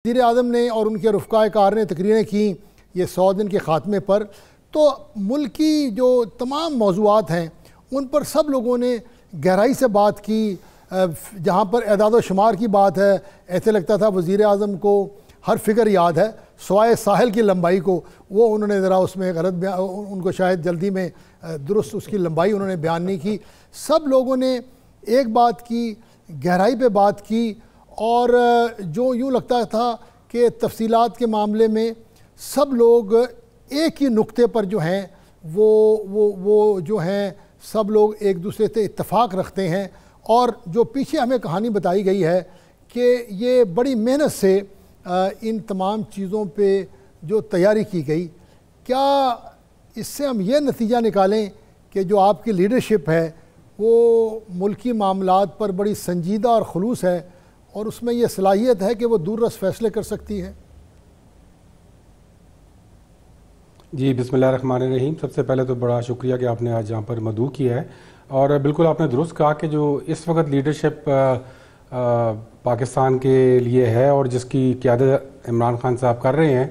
وزیر اعظم نے اور ان کے رفقائے کار نے تقریریں کیں یہ 100 دن کے خاتمے پر، تو ملک کی جو تمام موضوعات ہیں ان پر سب لوگوں نے گہرائی سے بات کی۔ جہاں پر اعداد و شمار کی بات ہے، ایسے لگتا تھا وزیر اعظم کو ہر فگر یاد ہے سوائے ساحل کی لمبائی کو، وہ انہوں نے ذرا اس میں غلط ان کو شاید جلدی میں درست اس کی لمبائی انہوں نے بیان نہیں کی۔ سب لوگوں نے ایک بات کی، گہرائی پہ بات کی، اور جو یوں لگتا تھا کہ تفصیلات کے معاملے میں سب لوگ ایک ہی نقطے پر جو ہیں وہ جو ہیں سب لوگ ایک دوسرے سے اتفاق رکھتے ہیں۔ اور جو پیچھے ہمیں کہانی بتائی گئی ہے کہ یہ بڑی محنت سے ان تمام چیزوں پہ جو تیاری کی گئی، کیا اس سے ہم یہ نتیجہ نکالیں کہ جو آپ کی لیڈرشپ ہے وہ ملکی معاملات پر بڑی سنجیدہ اور خلوص ہے، اور اس میں یہ صلاحیت ہے کہ وہ دور رس فیصلے کر سکتی ہے؟ جی بسم اللہ الرحمن الرحیم۔ سب سے پہلے تو بڑا شکریہ کہ آپ نے آج یہاں پر مدعو کیا ہے، اور بالکل آپ نے درست کہا کہ جو اس وقت لیڈرشپ پاکستان کے لیے ہے اور جس کی قیادت عمران خان صاحب کر رہے ہیں،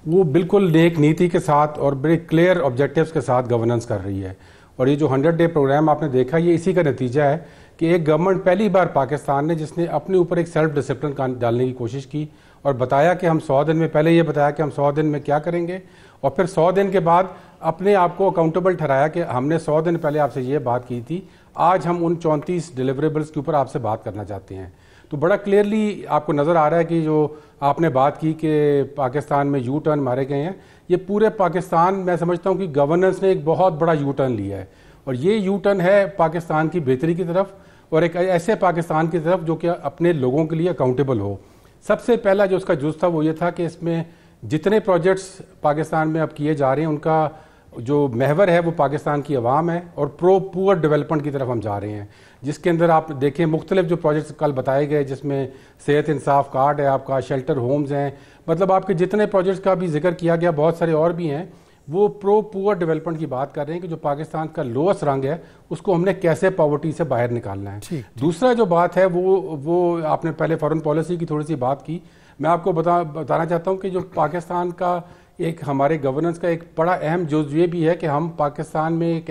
وہ بالکل نیک نیتی کے ساتھ اور بڑے کلیئر آبجیکٹیوز کے ساتھ گورننس کر رہی ہے۔ اور یہ جو 100 ڈے پروگرام آپ نے دیکھا، یہ اسی کا نتیجہ ہے کہ ایک گورنمنٹ پہلی بار پاکستان نے جس نے اپنے اوپر ایک سیلف ڈسپلن ڈالنے کی کوشش کی اور بتایا کہ ہم 100 دن میں، پہلے یہ بتایا کہ ہم 100 دن میں کیا کریں گے، اور پھر 100 دن کے بعد اپنے آپ کو اکاؤنٹیبل ٹھہرایا کہ ہم نے 100 دن پہلے آپ سے یہ بات کی تھی، آج ہم ان 34 ڈیلیوریبلز کے اوپر آپ سے بات کرنا چاہتے ہیں۔ تو بڑا کلیئرلی آپ کو نظر آ رہا ہے کہ جو آپ نے بات کی کہ پاکستان میں یو ٹرن مارے گئے ہیں، یہ پورے پاکستان میں سمجھتا ہوں کہ گورننس نے ایک بہت بڑا یو ٹرن لیا ہے، اور یہ یو ٹرن ہے پاکستان کی بہتری کی طرف اور ایک ایسے پاکستان کی طرف جو کہ اپنے لوگوں کے لیے اکاؤنٹیبل ہو۔ سب سے پہلا جو اس کا جز تھا وہ یہ تھا کہ اس میں جتنے پروجیکٹس پاکستان میں اب کیے جا رہے ہیں ان کا جو محور ہے وہ پاکستان کی عوام ہے، اور پور ڈیولپمنٹ کی طرف ہم جا رہے ہیں، جس کے اندر آپ دیکھیں مختلف جو پروجیکٹس کل بتائے گئے، جس میں صحت انصاف کارڈ ہے آپ کا، شیلٹر ہومز ہیں، مطلب آپ کے جتنے پروجیکٹس کا بھی ذکر کیا گیا، بہت سارے اور بھی ہیں، وہ پور ڈیولپمنٹ کی بات کر رہے ہیں کہ جو پاکستان کا لوئسٹ رنگ ہے اس کو ہم نے کیسے پاورٹی سے باہر نکالنا ہے۔ دوسرا جو بات ہے وہ آپ نے پہلے فارن پالیسی کی تھوڑی سی بات کی، میں آپ کو بتانا چاہتا ہوں کہ جو پاکستان کا ایک ہمارے گورننس کا ایک بڑا اہم جز یہ بھی ہے کہ ہم پاکستان میں ایک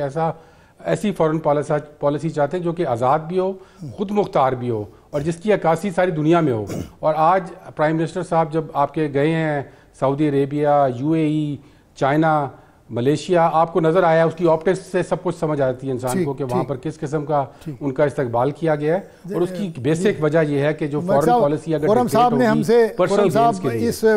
ایسی فارن پالیسی چاہتے ہیں جو کہ آزاد بھی ہو، خود مختار بھی ہو، اور جس کی عکاسی ساری دنیا میں ہو۔ اور آج پرائم منسٹر صاحب جب آپ کے گئے ہیں سعودی عربیہ، UAE، چائنا، ملیشیا، آپ کو نظر آیا، اس کی آپٹکس سے سب کچھ سمجھ آتی ہے انسان کو کہ وہاں پر کس قسم کا ان کا استقبال کیا گیا ہے، اور اس کی بیسک وجہ یہ ہے کہ جو فارن پالیسی اگر صاحب نے ہم سے